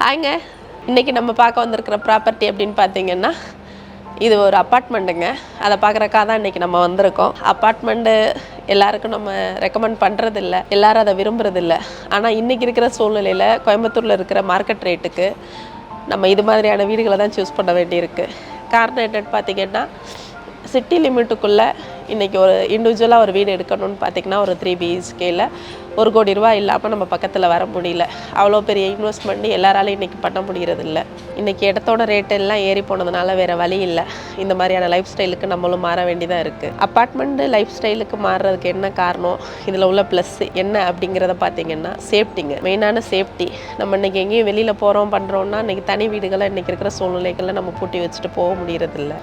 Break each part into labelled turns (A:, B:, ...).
A: ஹாய்ங்க. இன்றைக்கி நம்ம பார்க்க வந்திருக்கிற ப்ராப்பர்ட்டி அப்படின்னு பார்த்தீங்கன்னா இது ஒரு அப்பார்ட்மெண்ட்டுங்க. அதை பார்க்குறக்காக தான் இன்றைக்கி நம்ம வந்திருக்கோம். அப்பார்ட்மெண்ட்டு எல்லாருக்கும் நம்ம ரெக்கமெண்ட் பண்ணுறதில்ல, எல்லோரும் அதை விரும்புறதில்ல. ஆனால் இன்றைக்கி இருக்கிற சூழ்நிலையில் கோயம்புத்தூரில் இருக்கிற மார்க்கெட் ரேட்டுக்கு நம்ம இது மாதிரியான வீடுகளை தான் சூஸ் பண்ண வேண்டியிருக்கு. காரணம் என்னென்னு பார்த்தீங்கன்னா, சிட்டி லிமிட்டுக்குள்ளே இன்றைக்கி ஒரு இண்டிவிஜுவலாக ஒரு வீடு எடுக்கணும்னு பார்த்திங்கன்னா ஒரு 3 BHKல 1 கோடி ரூபா இல்லாமல் நம்ம பக்கத்தில் வர முடியல. அவ்வளோ பெரிய இன்வெஸ்ட்மெண்ட் எல்லாராலையும் இன்றைக்கி பண்ண முடிகிறதில்ல. இன்றைக்கி இடத்தோட ரேட் எல்லாம் ஏறி போனதுனால வேறு வழி இல்லை. இந்த மாதிரியான லைஃப் ஸ்டைலுக்கு நம்மளும் மாற வேண்டியதாக இருக்குது. அப்பார்ட்மெண்ட்டு லைஃப் ஸ்டைலுக்கு மாறுறதுக்கு என்ன காரணம், இதில் உள்ள ப்ளஸ் என்ன அப்படிங்கிறத பார்த்திங்கன்னா சேஃப்டிங்க. மெயினான சேஃப்டி. நம்ம இன்றைக்கி எங்கேயும் வெளியில் போகிறோம் பண்ணுறோன்னா இன்றைக்கி தனி வீடுகளை இன்றைக்கி இருக்கிற சூழ்நிலைகளில் நம்ம பூட்டி வச்சுட்டு போக முடியறதில்ல.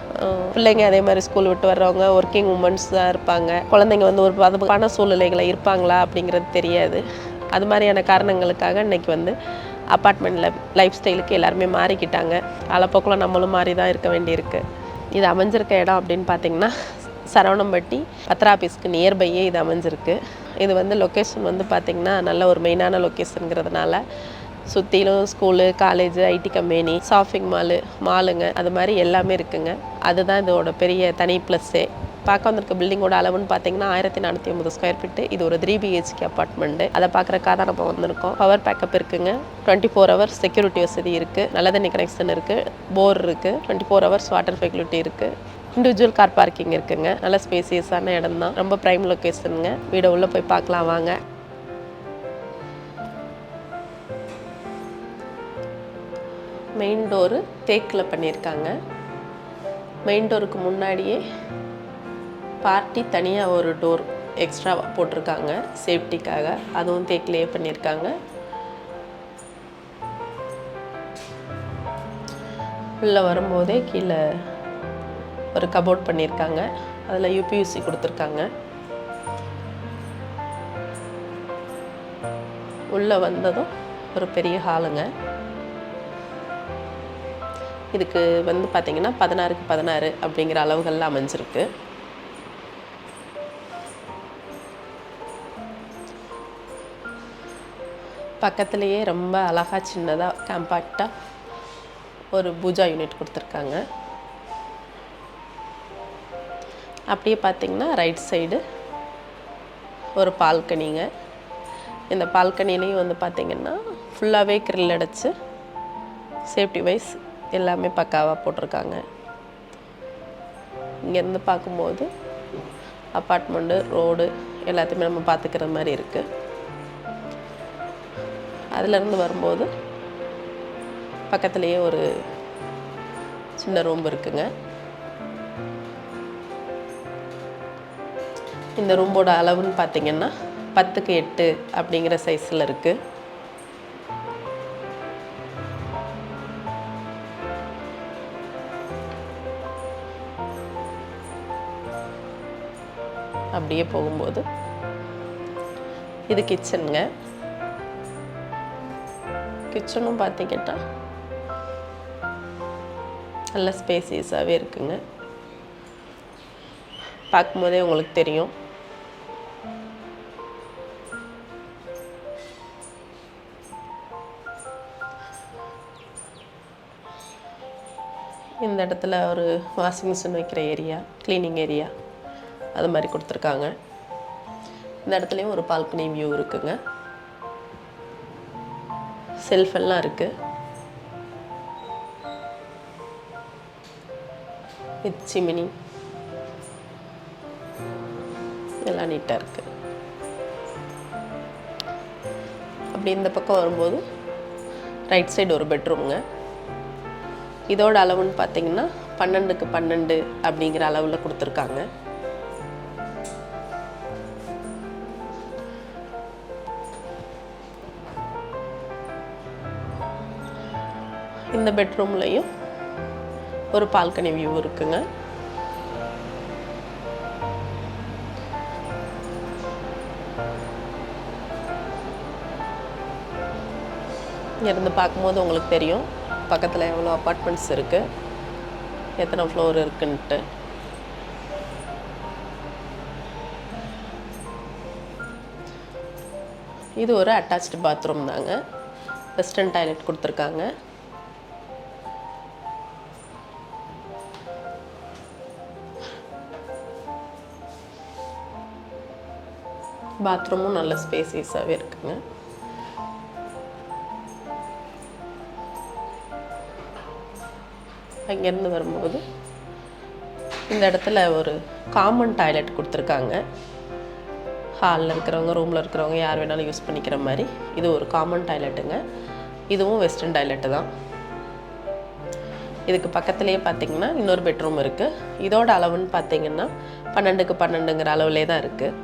A: பிள்ளைங்க அதே மாதிரி ஸ்கூல் விட்டு வர்றவங்க ஒர்க்கிங் உமன்ஸ் தான் இருப்பாங்க. குழந்தைங்க வந்து ஒரு பாதுகாப்பான சூழ்நிலைகளை இருப்பாங்களா அப்படிங்கிறது தெரியாது. அது மாதிரியான காரணங்களுக்காக இன்றைக்கி வந்து அப்பார்ட்மெண்ட்டில் லைஃப் ஸ்டைலுக்கு எல்லாருமே மாறிக்கிட்டாங்க. காலப்போக்கில் நம்மளும் மாறி தான் இருக்க வேண்டியிருக்கு. இது அமைஞ்சிருக்க இடம் அப்படின்னு பார்த்திங்கன்னா சரவணம்பட்டி பத்ரா ஆஃபீஸ்க்கு நியர்பையே இது அமைஞ்சிருக்கு. இது வந்து லொக்கேஷன் வந்து பார்த்திங்கன்னா நல்ல ஒரு மெயினான லொக்கேஷனுங்கிறதுனால சுற்றிலும் school, college, IT company, shopping மாலுங்க அது மாதிரி எல்லாமே இருக்குங்க. அதுதான் இதோட பெரிய தனி ப்ளஸ்ஸே. பார்க்க வந்திருக்க பில்டிங்கோட அளவுன்னு பார்த்தீங்கன்னா 1450 ஸ்கொயர் ஃபீட்டு. இது ஒரு 3 BHK அப்பார்ட்மெண்ட்டு. அதை பார்க்குறக்காக தான் நம்ம வந்திருக்கோம். பவர் பேக்கப் இருக்குங்க. 24 ஹவர்ஸ் செக்யூரிட்டி வசதி இருக்குது. நல்ல தண்ணி கனெக்ஷன் இருக்குது. போர் இருக்குது. 24 ஹவர்ஸ் வாட்டர் ஃபெசிலிட்டி இருக்குது. இண்டிவிஜுவல் கார் பார்க்கிங் இருக்குங்க. நல்ல ஸ்பேசியஸான இடம் தான். ரொம்ப ப்ரைம் லொக்கேஷனுங்க. வீடை உள்ளே போய் பார்க்கலாம் வாங்க. மெயின் டோரு தேக்கில் பண்ணியிருக்காங்க. மெயின் டோருக்கு முன்னாடியே பார்ட்டி தனியாக ஒரு டோர் எக்ஸ்ட்ரா போட்டிருக்காங்க சேஃப்டிக்காக. அதுவும் தேக்கிலேயே பண்ணியிருக்காங்க. உள்ளே வரும்போதே கீழே ஒரு கபோர்ட் பண்ணியிருக்காங்க. அதில் UPVC கொடுத்துருக்காங்க. உள்ளே வந்ததும் ஒரு பெரிய ஹாலுங்க. இதுக்கு வந்து பார்த்திங்கன்னா 16க்கு 16 அப்படிங்கிற அளவுகளில் அமைஞ்சிருக்கு. பக்கத்துலேயே ரொம்ப அழகாக சின்னதாக காம்பேக்டாக ஒரு பூஜா யூனிட் கொடுத்துருக்காங்க. அப்படியே பார்த்திங்கன்னா ரைட் சைடு ஒரு பால்கனிங்க. இந்த பால்கனிலையும் வந்து பார்த்திங்கன்னா ஃபுல்லாகவே கிரில் அடைச்சி சேஃப்டி வைஸ் எல்லாமே பக்காவாக போட்டிருக்காங்க. இங்கேருந்து பார்க்கும்போது அப்பார்ட்மெண்ட்டு, ரோடு எல்லாத்தையுமே நம்ம பார்த்துக்கிற மாதிரி இருக்குது. அதிலேருந்து வரும்போது பக்கத்துலேயே ஒரு சின்ன ரூம் இருக்குங்க. இந்த ரூம்போட அளவுன்னு பார்த்திங்கன்னா 10க்கு 8 அப்படிங்கிற சைஸில் இருக்குது. அப்படியே போகும்போது இது கிச்சனுங்க. கிச்சனும் பார்த்திங்கன்னா நல்ல ஸ்பேசியஸாகவே இருக்குங்க. பார்க்கும்போதே உங்களுக்கு தெரியும். இந்த இடத்துல ஒரு வாஷிங் மிஷின் வைக்கிற ஏரியா, க்ளீனிங் ஏரியா அது மாதிரி கொடுத்துருக்காங்க. இந்த இடத்துலையும் ஒரு பால்கனி வியூ இருக்குங்க. செல்ஃப் எல்லாம் இருக்குது. வித் சிமினி எல்லாம் நீட்டாக இருக்குது. அப்படி இந்த பக்கம் வரும்போது ரைட் சைடு ஒரு பெட்ரூமுங்க. இதோட அளவுன்னு பார்த்தீங்கன்னா 12க்கு 12 அப்படிங்கிற அளவில் கொடுத்துருக்காங்க. இந்த பெட்ரூம்லையும் ஒரு பால்கனி வியூ இருக்குங்க. இங்கேருந்து பார்க்கும்போது உங்களுக்கு தெரியும் பக்கத்தில் எவ்வளோ அப்பார்ட்மெண்ட்ஸ் இருக்குது, எத்தனை ஃப்ளோர் இருக்குன்ட்டு. இது ஒரு அட்டாச்டு பாத்ரூம் தாங்க. வெஸ்டர்ன் டாய்லெட் கொடுத்துருக்காங்க. பாத்ரூமும் நல்ல ஸ்பேசியஸாகவே இருக்குங்க. அங்கேருந்து வரும்போது இந்த இடத்துல ஒரு காமன் டாய்லெட் கொடுத்துருக்காங்க. ஹாலில் இருக்கிறவங்க, ரூமில் இருக்கிறவங்க யார் வேணாலும் யூஸ் பண்ணிக்கிற மாதிரி இது ஒரு காமன் டாய்லெட்டுங்க. இதுவும் வெஸ்டர்ன் டாய்லெட்டு தான். இதுக்கு பக்கத்துலேயே பார்த்தீங்கன்னா இன்னொரு பெட்ரூம் இருக்குது. இதோட அளவுன்னு பார்த்தீங்கன்னா 12க்கு 12ங்கிற அளவுலே தான் இருக்குது.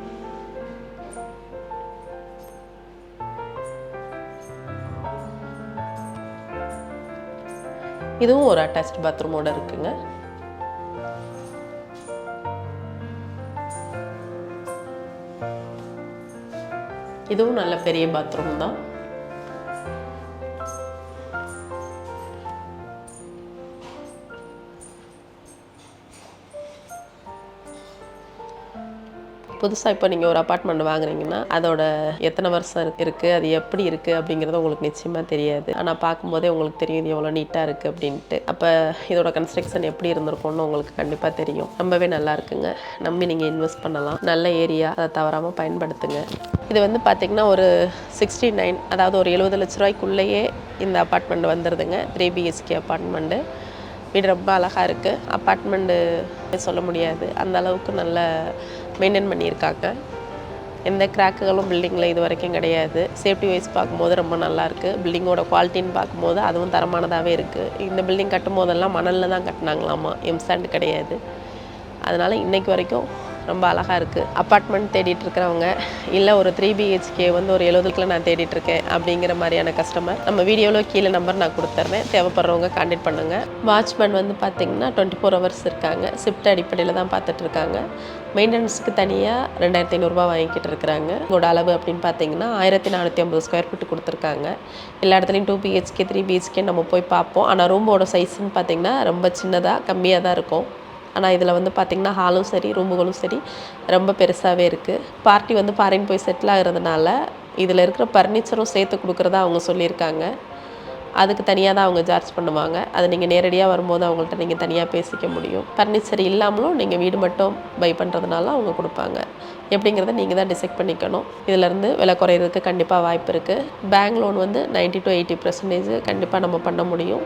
A: இதுவும் ஒரு அட்டாச்ட் பாத்ரூமோட இருக்குங்க. இதுவும் நல்ல பெரிய பாத்ரூம் தான். புதுசாக இப்போ நீங்கள் ஒரு அப்பார்ட்மெண்ட் வாங்குறீங்கன்னா அதோட எத்தனை வருஷம் இருக்குது, அது எப்படி இருக்குது அப்படிங்கிறது உங்களுக்கு நிச்சயமாக தெரியாது. ஆனால் பார்க்கும்போதே உங்களுக்கு தெரியும் இது எவ்வளோ நீட்டாக இருக்குது அப்படின்ட்டு. அப்போ இதோட கன்ஸ்ட்ரக்ஷன் எப்படி இருந்திருக்கும்னு உங்களுக்கு கண்டிப்பாக தெரியும். ரொம்பவே நல்லா இருக்குங்க. நம்பி நீங்கள் இன்வெஸ்ட் பண்ணலாம். நல்ல ஏரியா, அதை தவறாமல் பயன்படுத்துங்க. இது வந்து பார்த்திங்கன்னா ஒரு 69, அதாவது ஒரு 70 லட்ச ரூபாய்க்குள்ளேயே இந்த அப்பார்ட்மெண்ட் வந்துடுதுங்க. 3 BHK apartment. வீடு ரொம்ப அழகாக இருக்குது. அப்பார்ட்மெண்ட்டு சொல்ல முடியாது, அந்த அளவுக்கு நல்ல மெயின்டைன் பண்ணியிருக்காங்க. எந்த கிராக்குகளும் பில்டிங்கில் இது வரைக்கும் கிடையாது. சேஃப்டி வைஸ் பார்க்கும்போது ரொம்ப நல்லாயிருக்கு. பில்டிங்கோட குவாலிட்டின்னு பார்க்கும்போது அதுவும் தரமானதாகவே இருக்குது. இந்த பில்டிங் கட்டும் போதெல்லாம் மணலில் தான் கட்டினாங்களாமா, எம்சாண்ட் கிடையாது. அதனால் இன்றைக்கு வரைக்கும் ரொம்ப அழகாக இருக்குது. அப்பார்ட்மெண்ட் தேடிட்டு இருக்கிறவங்க, இல்லை ஒரு 3 BHK வந்து ஒரு 70க்குள்ள நான் தேடிட்டுருக்கேன் அப்படிங்கிற மாதிரியான கஸ்டமர், நம்ம வீடியோவில் கீழே நம்பர் நான் கொடுத்துட்றேன். தேவைப்படுறவங்க கான்டாக்ட் பண்ணுங்கள். வாட்ச்மேன் வந்து பார்த்திங்கன்னா 24 ஹவர்ஸ் இருக்காங்க. ஷிஃப்ட் அடிப்படையில் தான் பார்த்துட்ருக்காங்க. மெயின்டெனன்ஸுக்கு தனியாக 2500 ரூபா வாங்கிக்கிட்டு இருக்கிறாங்க. உங்களோட அளவு அப்படின்னு பார்த்தீங்கன்னா 1450 ஸ்கொயர் ஃபீட் கொடுத்துருக்காங்க. எல்லா இடத்துலையும் 2 BHK 3 BHK நம்ம போய் பார்ப்போம். ஆனால் ரூமோட சைஸ்ன்னு பார்த்திங்கன்னா ரொம்ப சின்னதாக கம்மியாக தான் இருக்கும். ஆனால் இதில் வந்து பார்த்திங்கன்னா ஹாலும் சரி, ரூமுகளும் சரி ரொம்ப பெருசாகவே இருக்குது. பார்ட்டி வந்து ஃபாரின் போய் செட்டில் ஆகிறதுனால இதில் இருக்கிற ஃபர்னிச்சரும் சேர்த்து கொடுக்குறதா அவங்க சொல்லியிருக்காங்க. அதுக்கு தனியாக தான் அவங்க சார்ஜ் பண்ணுவாங்க. அது நீங்கள் நேரடியாக வரும்போது அவங்கள்ட்ட நீங்கள் தனியாக பேசிக்க முடியும். ஃபர்னிச்சர் இல்லாமலும் நீங்கள் வீடு மட்டும் பை பண்ணுறதுனால அவங்க கொடுப்பாங்க. எப்படிங்கிறத நீங்கள் தான் டிசைட் பண்ணிக்கணும். இதிலேருந்து விலை குறையிறதுக்கு கண்டிப்பாக வாய்ப்பு இருக்குது. பேங்க் லோன் வந்து 90 to 80% கண்டிப்பாக நம்ம பண்ண முடியும்.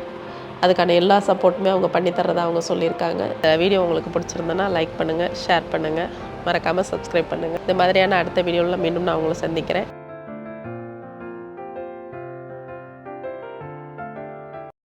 A: அதுக்கான எல்லா சப்போர்ட்டுமே அவங்க பண்ணித்தரதா அவங்க சொல்லியிருக்காங்க. இந்த வீடியோ உங்களுக்கு பிடிச்சிருந்தனா லைக் பண்ணுங்கள், ஷேர் பண்ணுங்கள், மறக்காமல் சப்ஸ்கிரைப் பண்ணுங்கள். இந்த மாதிரியான அடுத்த வீடியோவில் மீண்டும் நான் உங்களை சந்திக்கிறேன்.